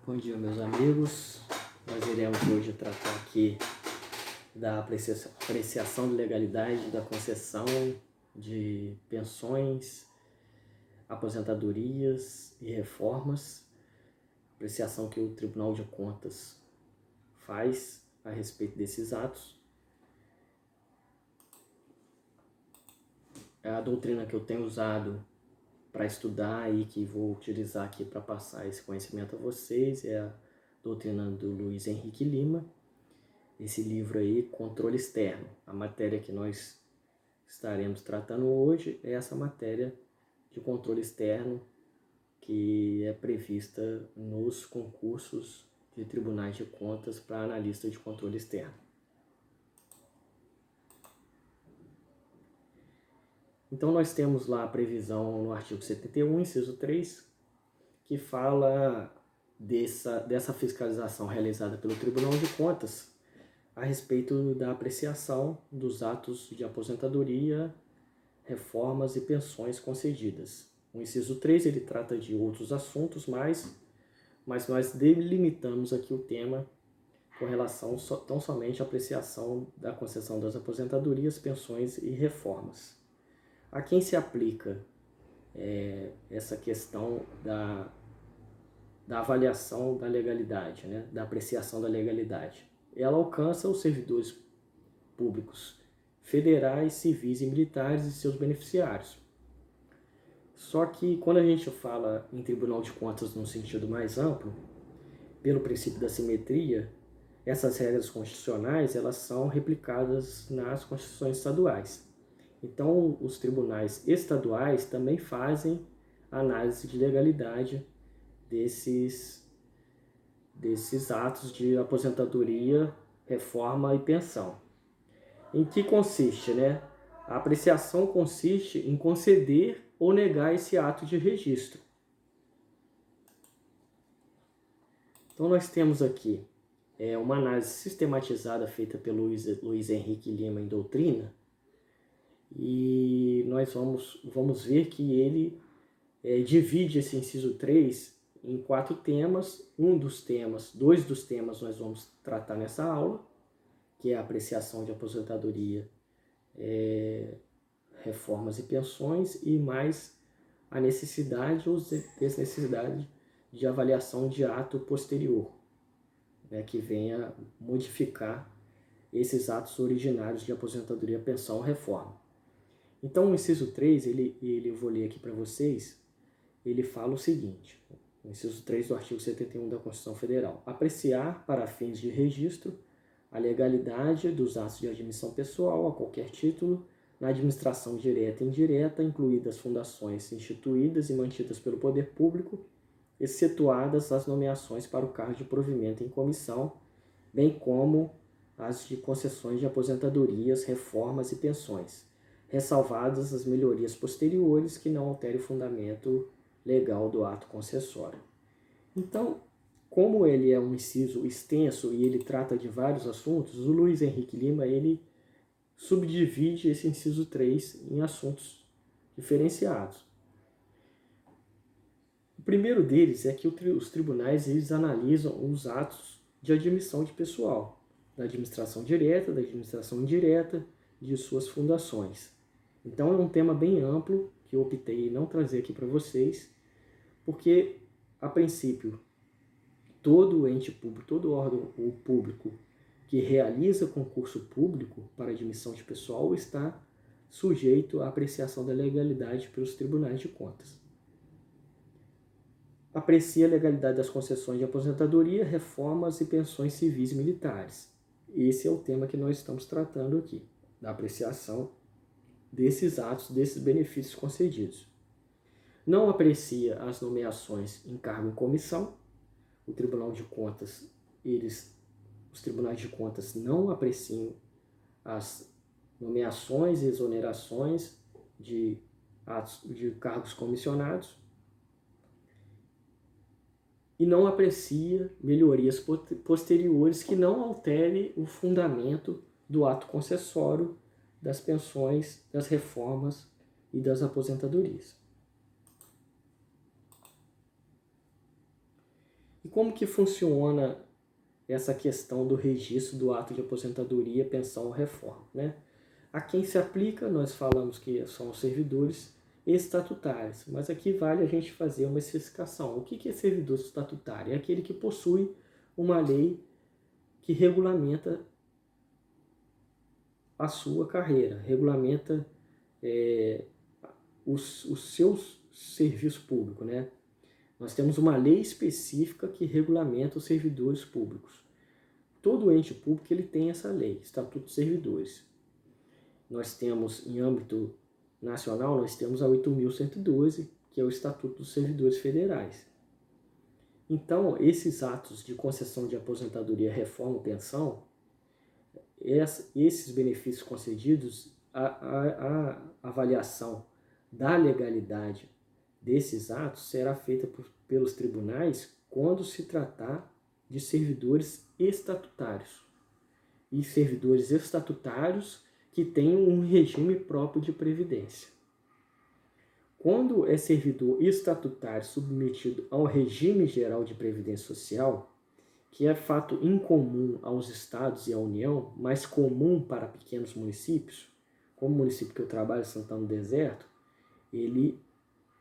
Bom dia, meus amigos. Nós iremos hoje tratar aqui da apreciação de legalidade da concessão de pensões, aposentadorias e reformas, apreciação que o Tribunal de Contas faz a respeito desses atos. A doutrina que eu tenho usado para estudar e que vou utilizar aqui para passar esse conhecimento a vocês é a doutrina do Luiz Henrique Lima. Esse livro aí, Controle Externo. A matéria que nós estaremos tratando hoje é essa matéria de controle externo que é prevista nos concursos de tribunais de contas para analista de controle externo. Então nós temos lá a previsão no artigo 71, inciso 3, que fala dessa fiscalização realizada pelo Tribunal de Contas a respeito da apreciação dos atos de aposentadoria, reformas e pensões concedidas. O inciso 3 ele trata de outros assuntos, mas nós delimitamos aqui o tema com relação tão somente à apreciação da concessão das aposentadorias, pensões e reformas. A quem se aplica essa questão da avaliação da legalidade, né? Da apreciação da legalidade? Ela alcança os servidores públicos federais, civis e militares e seus beneficiários. Só que quando a gente fala em Tribunal de Contas no sentido mais amplo, pelo princípio da simetria, essas regras constitucionais elas são replicadas nas constituições estaduais. Então, os tribunais estaduais também fazem análise de legalidade desses atos de aposentadoria, reforma e pensão. Em que consiste, né? A apreciação consiste em conceder ou negar esse ato de registro. Então, nós temos aqui uma análise sistematizada feita pelo Luiz Henrique Lima em doutrina, e nós vamos ver que ele divide esse inciso 3 em 4 temas. Dois dos temas nós vamos tratar nessa aula, que é a apreciação de aposentadoria, reformas e pensões, e mais a necessidade ou desnecessidade de avaliação de ato posterior, né, que venha modificar esses atos originários de aposentadoria, pensão, reforma. Então, o inciso 3, eu vou ler aqui para vocês, ele fala o seguinte, o inciso 3 do artigo 71 da Constituição Federal: apreciar, para fins de registro, a legalidade dos atos de admissão pessoal a qualquer título, na administração direta e indireta, incluídas fundações instituídas e mantidas pelo poder público, excetuadas as nomeações para o cargo de provimento em comissão, bem como as de concessões de aposentadorias, reformas e pensões, ressalvadas as melhorias posteriores que não alterem o fundamento legal do ato concessório. Então, como ele é um inciso extenso e ele trata de vários assuntos, o Luiz Henrique Lima ele subdivide esse inciso 3 em assuntos diferenciados. O primeiro deles é que os tribunais eles analisam os atos de admissão de pessoal, da administração direta, da administração indireta, de suas fundações. Então é um tema bem amplo que eu optei em não trazer aqui para vocês, porque, a princípio, todo ente público, todo órgão público que realiza concurso público para admissão de pessoal está sujeito à apreciação da legalidade pelos tribunais de contas. Aprecia a legalidade das concessões de aposentadoria, reformas e pensões civis e militares. Esse é o tema que nós estamos tratando aqui, da apreciação desses atos, desses benefícios concedidos. Não aprecia as nomeações em cargo em comissão. O Tribunal de Contas, os tribunais de contas não apreciam as nomeações e exonerações de cargos comissionados, e não aprecia melhorias posteriores que não alterem o fundamento do ato concessório das pensões, das reformas e das aposentadorias. E E como que funciona essa questão do registro do ato de aposentadoria, pensão ou reforma, né? A quem se aplica, nós falamos que são os servidores estatutários, mas aqui vale a gente fazer uma especificação. O que é servidor estatutário? É aquele que possui uma lei que regulamenta a sua carreira, regulamenta os seus serviços públicos, né? Nós temos uma lei específica que regulamenta os servidores públicos. Todo ente público ele tem essa lei, Estatuto dos Servidores. Nós temos, em âmbito nacional, nós temos a 8.112, que é o Estatuto dos Servidores Federais. Então, esses atos de concessão de aposentadoria, reforma ou pensão, esses benefícios concedidos, a avaliação da legalidade desses atos será feita pelos tribunais quando se tratar de servidores estatutários. E servidores estatutários que têm um regime próprio de previdência. Quando é servidor estatutário submetido ao regime geral de previdência social, que é fato incomum aos estados e à União, mas comum para pequenos municípios, como o município que eu trabalho, Santana do Deserto, ele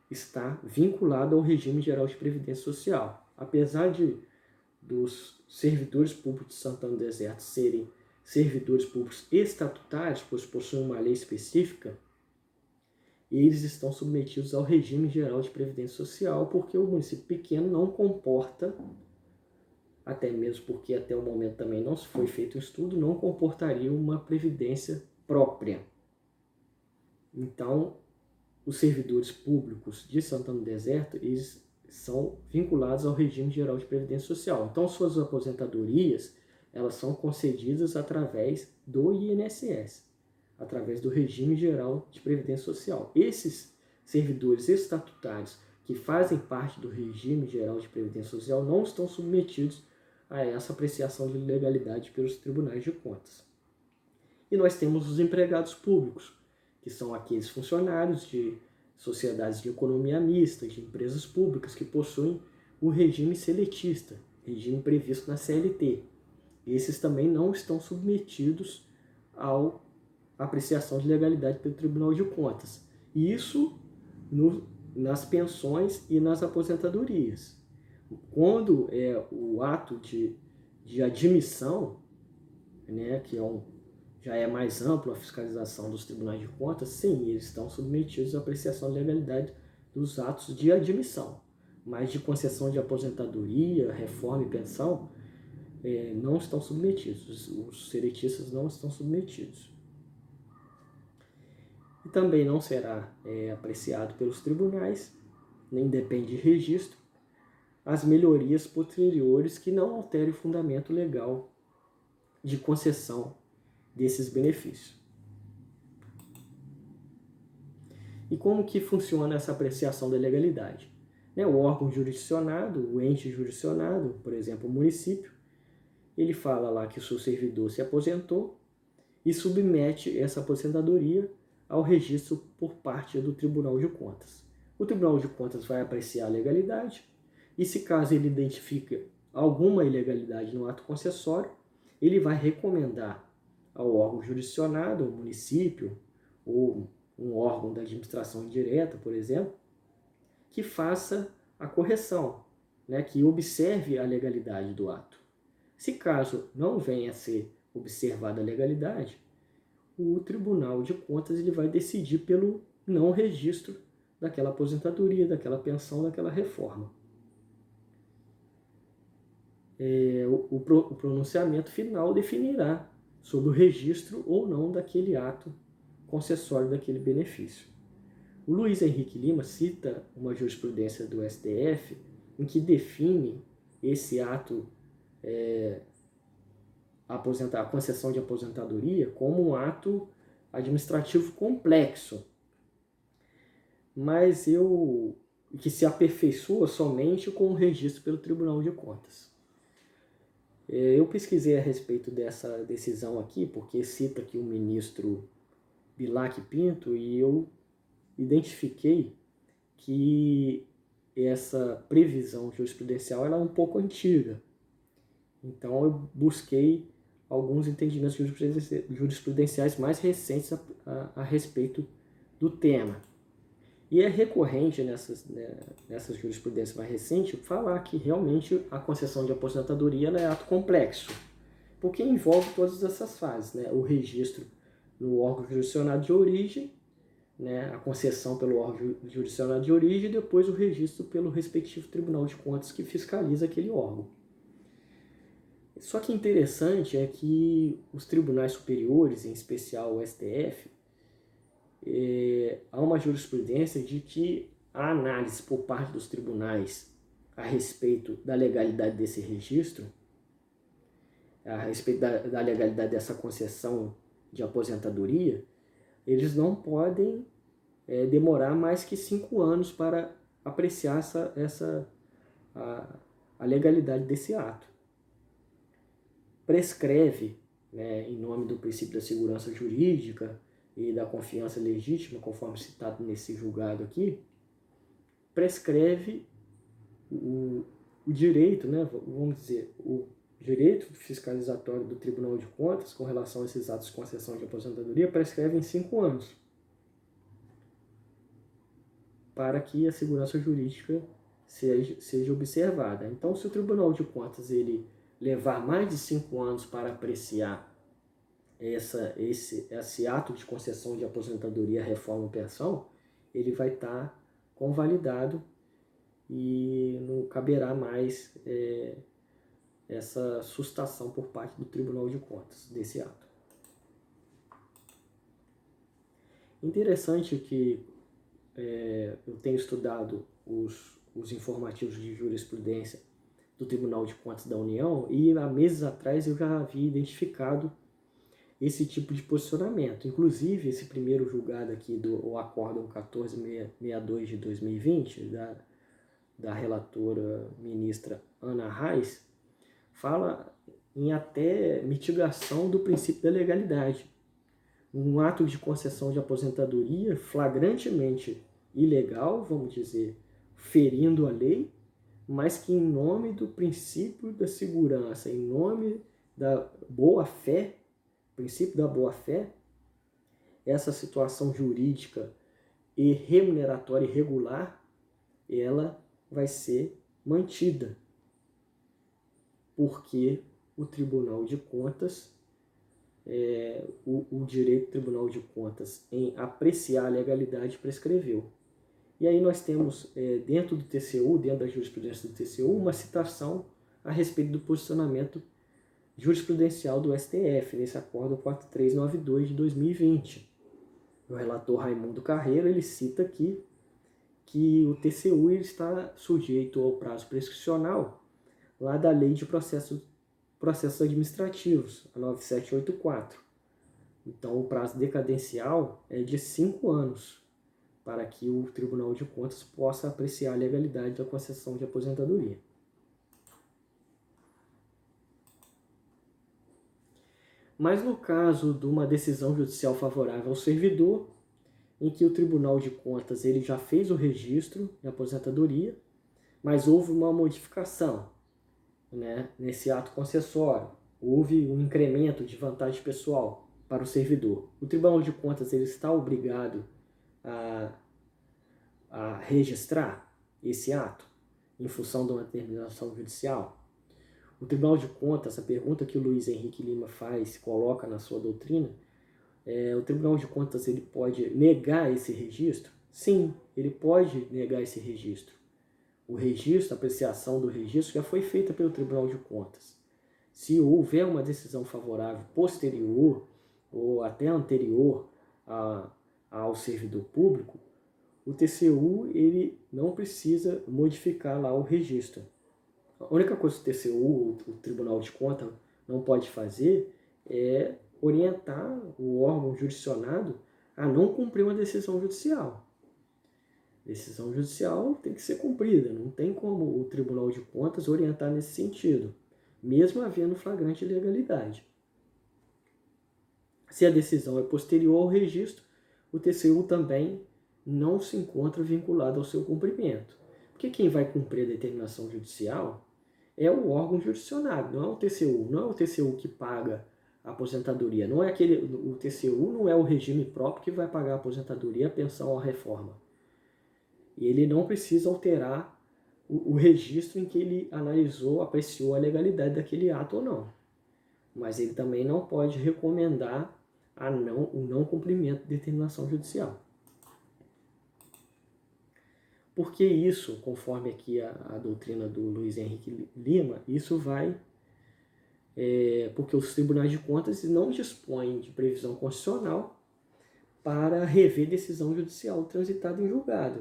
está vinculado ao regime geral de previdência social. Apesar dos servidores públicos de Santana do Deserto serem servidores públicos estatutários, pois possuem uma lei específica, eles estão submetidos ao regime geral de previdência social, porque o município pequeno não comporta, até mesmo porque até o momento também não foi feito um estudo, não comportaria uma previdência própria. Então, os servidores públicos de Santana do Deserto, eles são vinculados ao regime geral de previdência social. Então, suas aposentadorias, elas são concedidas através do INSS, através do regime geral de previdência social. Esses servidores estatutários que fazem parte do regime geral de previdência social não estão submetidos a essa apreciação de legalidade pelos tribunais de contas. E nós temos os empregados públicos, que são aqueles funcionários de sociedades de economia mista, de empresas públicas que possuem o regime seletista, regime previsto na CLT. Esses também não estão submetidos à apreciação de legalidade pelo Tribunal de Contas. Isso nas pensões e nas aposentadorias. Quando é o ato de admissão, né, que já é mais amplo a fiscalização dos tribunais de contas, sim, eles estão submetidos à apreciação de legalidade dos atos de admissão. Mas de concessão de aposentadoria, reforma e pensão, não estão submetidos. Os seletistas não estão submetidos. E também não será apreciado pelos tribunais, nem depende de registro, as melhorias posteriores que não alterem o fundamento legal de concessão desses benefícios. E como que funciona essa apreciação da legalidade? O órgão jurisdicionado, o ente jurisdicionado, por exemplo, o município, ele fala lá que o seu servidor se aposentou e submete essa aposentadoria ao registro por parte do Tribunal de Contas. O Tribunal de Contas vai apreciar a legalidade e, se caso ele identifique alguma ilegalidade no ato concessório, ele vai recomendar ao órgão jurisdicionado, ao município, ou um órgão da administração indireta, por exemplo, que faça a correção, que observe a legalidade do ato. Se caso não venha a ser observada a legalidade, o Tribunal de Contas ele vai decidir pelo não registro daquela aposentadoria, daquela pensão, daquela reforma. O pronunciamento final definirá sobre o registro ou não daquele ato concessório daquele benefício. O Luiz Henrique Lima cita uma jurisprudência do STF em que define esse ato, a concessão de aposentadoria, como um ato administrativo complexo, mas que se aperfeiçoa somente com o registro pelo Tribunal de Contas. Eu pesquisei a respeito dessa decisão aqui, porque cita aqui o ministro Bilac Pinto, e eu identifiquei que essa previsão jurisprudencial ela é um pouco antiga. Então eu busquei alguns entendimentos jurisprudenciais mais recentes a respeito do tema. E é recorrente nessas jurisprudências mais recentes falar que realmente a concessão de aposentadoria ela é ato complexo, porque envolve todas essas fases, né? O registro no órgão jurisdicionado de origem, né? A concessão pelo órgão jurisdicionado de origem e depois o registro pelo respectivo Tribunal de Contas que fiscaliza aquele órgão. Só que interessante é que os tribunais superiores, em especial o STF, há uma jurisprudência de que a análise por parte dos tribunais a respeito da legalidade desse registro, a respeito da legalidade dessa concessão de aposentadoria, eles não podem demorar mais que 5 anos para apreciar a legalidade desse ato. Prescreve, né, em nome do princípio da segurança jurídica e da confiança legítima, conforme citado nesse julgado aqui, prescreve o direito, né, vamos dizer, o direito fiscalizatório do Tribunal de Contas com relação a esses atos de concessão de aposentadoria prescreve em 5 anos, para que a segurança jurídica seja observada. Então, se o Tribunal de Contas ele levar mais de 5 anos para apreciar esse ato de concessão de aposentadoria, reforma ou pensão, ele vai estar convalidado e não caberá mais essa sustação por parte do Tribunal de Contas desse ato. Interessante que eu tenho estudado os informativos de jurisprudência do Tribunal de Contas da União e há meses atrás eu já havia identificado esse tipo de posicionamento. Inclusive, esse primeiro julgado aqui do Acórdão 1462 de 2020, da relatora ministra Ana Reis, fala em até mitigação do princípio da legalidade. Um ato de concessão de aposentadoria flagrantemente ilegal, vamos dizer, ferindo a lei, mas que em nome do princípio da segurança, em nome da boa-fé, princípio da boa-fé, essa situação jurídica e remuneratória irregular, ela vai ser mantida, porque o Tribunal de Contas, o direito do Tribunal de Contas em apreciar a legalidade prescreveu. E aí nós temos, dentro do TCU, dentro da jurisprudência do TCU, uma citação a respeito do posicionamento jurisprudencial do STF, nesse Acórdão 4392 de 2020. O relator Raimundo Carreiro, ele cita aqui que o TCU ele está sujeito ao prazo prescricional lá da Lei de Processos Administrativos, a 9784. Então, o prazo decadencial é de 5 anos para que o Tribunal de Contas possa apreciar a legalidade da concessão de aposentadoria. Mas no caso de uma decisão judicial favorável ao servidor, em que o Tribunal de Contas ele já fez o registro de aposentadoria, mas houve uma modificação, né, nesse ato concessório, houve um incremento de vantagem pessoal para o servidor. O Tribunal de Contas ele está obrigado a registrar esse ato em função de uma determinação judicial? O Tribunal de Contas, a pergunta que o Luiz Henrique Lima coloca na sua doutrina, o Tribunal de Contas ele pode negar esse registro? Sim, ele pode negar esse registro. O registro, a apreciação do registro já foi feita pelo Tribunal de Contas. Se houver uma decisão favorável posterior ou até anterior ao servidor público, o TCU ele não precisa modificar lá o registro. A única coisa que o TCU, o Tribunal de Contas, não pode fazer é orientar o órgão jurisdicionado a não cumprir uma decisão judicial. Decisão judicial tem que ser cumprida, não tem como o Tribunal de Contas orientar nesse sentido, mesmo havendo flagrante ilegalidade. Se a decisão é posterior ao registro, o TCU também não se encontra vinculado ao seu cumprimento. Porque quem vai cumprir a determinação judicial é o órgão jurisdicionado, não é o TCU. Não é o TCU que paga a aposentadoria. Não é o TCU não é o regime próprio que vai pagar a aposentadoria, a pensão ou a reforma. E ele não precisa alterar o registro em que ele analisou, apreciou a legalidade daquele ato ou não. Mas ele também não pode recomendar o não cumprimento de determinação judicial. Porque isso, conforme aqui a doutrina do Luiz Henrique Lima, isso vai... porque os tribunais de contas não dispõem de previsão constitucional para rever decisão judicial transitada em julgado.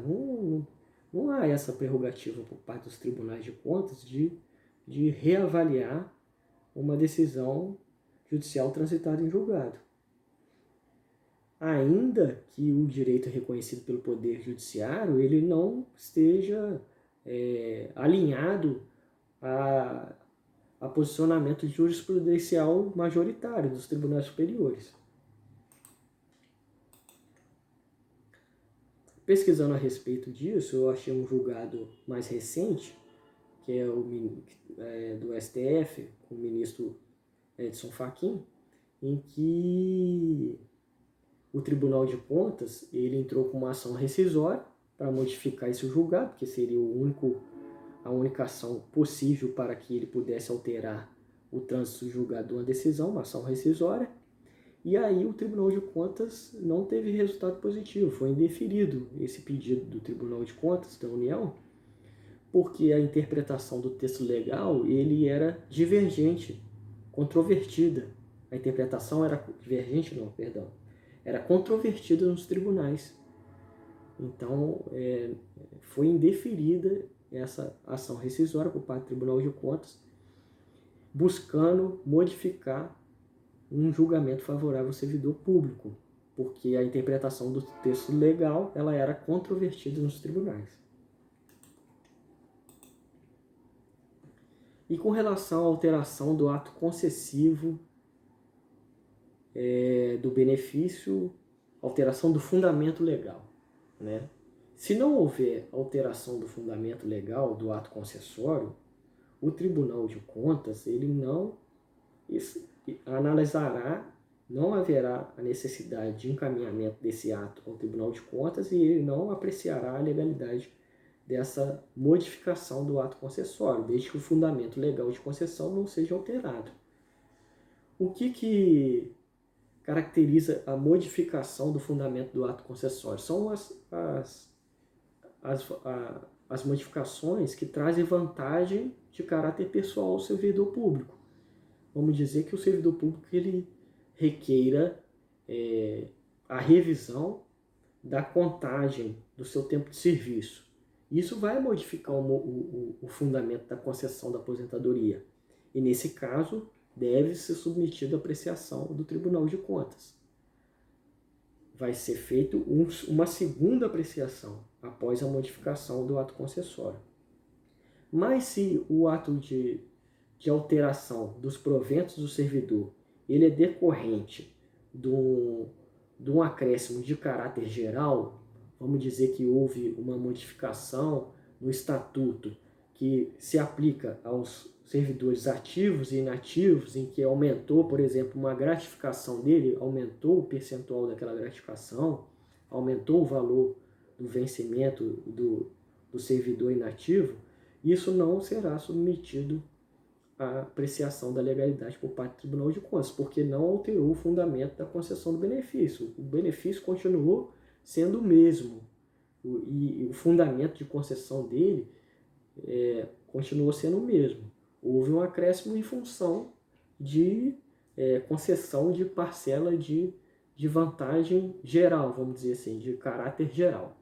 Não há essa prerrogativa por parte dos tribunais de contas de reavaliar uma decisão judicial transitada em julgado. Ainda que o direito reconhecido pelo Poder Judiciário ele não esteja alinhado a posicionamento jurisprudencial majoritário dos tribunais superiores. Pesquisando a respeito disso, eu achei um julgado mais recente, que é do STF, com o ministro Edson Fachin, em que o Tribunal de Contas ele entrou com uma ação rescisória para modificar esse julgado, que seria a única ação possível para que ele pudesse alterar o trânsito do julgado de uma decisão, uma ação rescisória. E aí o Tribunal de Contas não teve resultado positivo, foi indeferido esse pedido do Tribunal de Contas da União, porque a interpretação do texto legal ele era divergente, controvertida. A interpretação era divergente, não, perdão. Era controvertida nos tribunais. Então, foi indeferida essa ação rescisória por parte do Tribunal de Contas, buscando modificar um julgamento favorável ao servidor público, porque a interpretação do texto legal ela era controvertida nos tribunais. E com relação à alteração do ato concessivo do benefício, alteração do fundamento legal, né? Se não houver alteração do fundamento legal do ato concessório, o Tribunal de Contas ele não analisará, não haverá a necessidade de encaminhamento desse ato ao Tribunal de Contas e ele não apreciará a legalidade dessa modificação do ato concessório, desde que o fundamento legal de concessão não seja alterado. O que caracteriza a modificação do fundamento do ato concessório? São as modificações que trazem vantagem de caráter pessoal ao servidor público. Vamos dizer que o servidor público ele requeira a revisão da contagem do seu tempo de serviço. Isso vai modificar o fundamento da concessão da aposentadoria. E nesse caso, deve ser submetido à apreciação do Tribunal de Contas. Vai ser feita uma segunda apreciação após a modificação do ato concessório. Mas se o ato de alteração dos proventos do servidor ele é decorrente de um acréscimo de caráter geral, vamos dizer que houve uma modificação no estatuto que se aplica aos servidores ativos e inativos, em que aumentou, por exemplo, uma gratificação dele, aumentou o percentual daquela gratificação, aumentou o valor do vencimento do servidor inativo, isso não será submetido à apreciação da legalidade por parte do Tribunal de Contas, porque não alterou o fundamento da concessão do benefício. O benefício continuou sendo o mesmo, e o fundamento de concessão dele continuou sendo o mesmo. Houve um acréscimo em função de concessão de parcela de vantagem geral, vamos dizer assim, de caráter geral.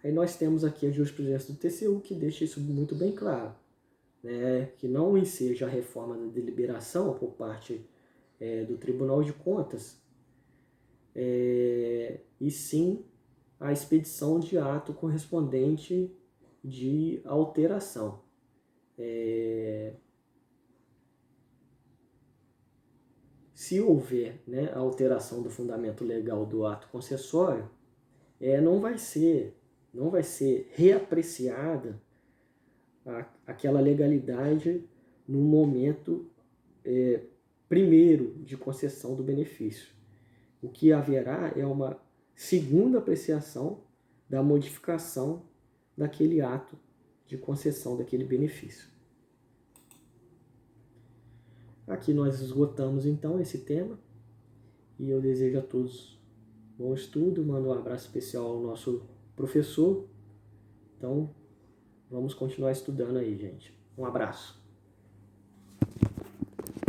Aí nós temos aqui a jurisprudência do TCU que deixa isso muito bem claro, né? Que não enseja a reforma da deliberação por parte do Tribunal de Contas, e sim a expedição de ato correspondente de alteração. Se houver a alteração do fundamento legal do ato concessório, não vai ser reapreciada aquela legalidade no momento primeiro de concessão do benefício. O que haverá é uma segunda apreciação da modificação daquele ato de concessão daquele benefício. Aqui nós esgotamos então esse tema e eu desejo a todos bom estudo, mando um abraço especial ao nosso professor. Então, vamos continuar estudando aí, gente. Um abraço.